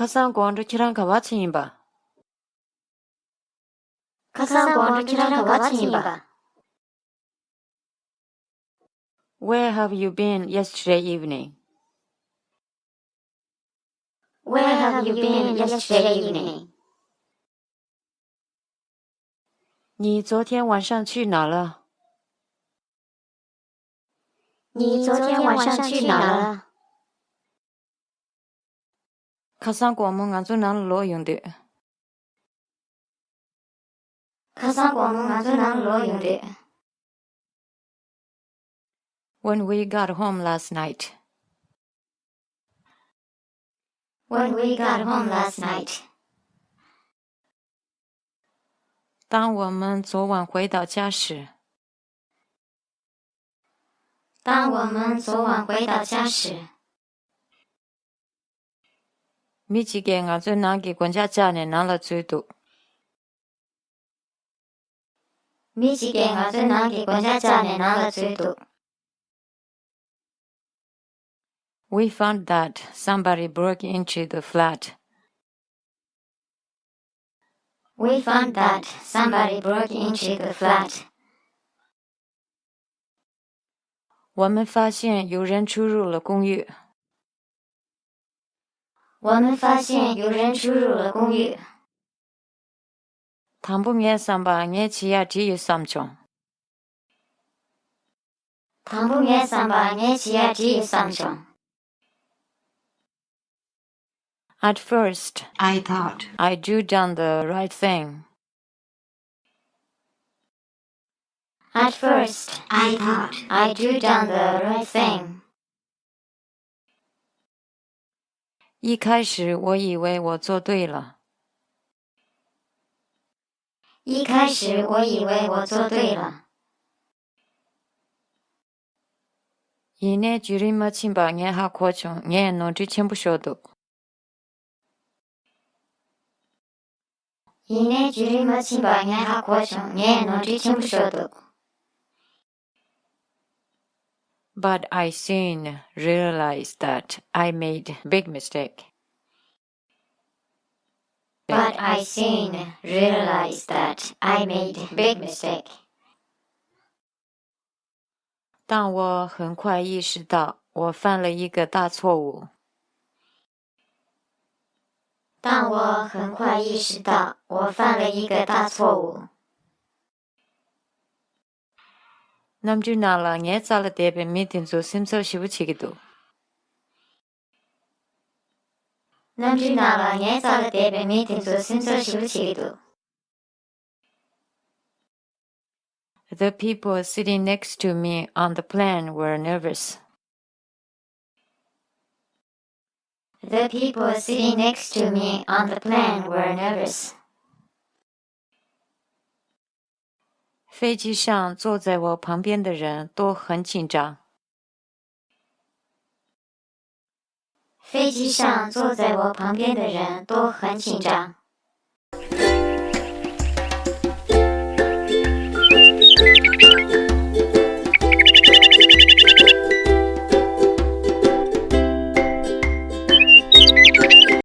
가상권르키랑 가와치인바. 가상권르키랑 가와치인바. Where have you been yesterday evening? Where have you been yesterday evening? 你昨天晚上去哪了？你昨天晚上去哪了？ 가상권문안주난로용데. 가상권문안주난로용데. When we got home last night. When we got home last night. 当我们昨晚回到家时。当我们昨晚回到家时。 미지갱아주난기권자자네난라주도. 미지갱아주난기권자자네난라주도. We found that somebody broke into the flat. We found that somebody broke into the flat. 我们发现有人出入了公寓。我们发现有人出入了公寓。 당분간삼방에지하지유삼종. 당분간삼방에지하지유삼종. At first, I thought I do done the right thing. At first, I thought I do done the right thing. 一开始我以为我做对了。一开始我以为我做对了。 이내 주림마침방에 하코종 예 노지 첨부쇼도. 이내 주림마침방에 하코종 예 노지 첨부쇼도. But I soon realized that I made big mistake. But I soon realized that I made big mistake. 但我很快意识到我犯了一个大错误。但我很快意识到我犯了一个大错误。 남주나라 예살대배 미팅조 심서시부치기도. 남주나라 예살대배 미팅조 심서시부치기도. The people sitting next to me on the plane were nervous. The people sitting next to me on the plane were nervous. 飞机上坐在我旁边的人都很紧张。飞机上坐在我旁边的人都很紧张。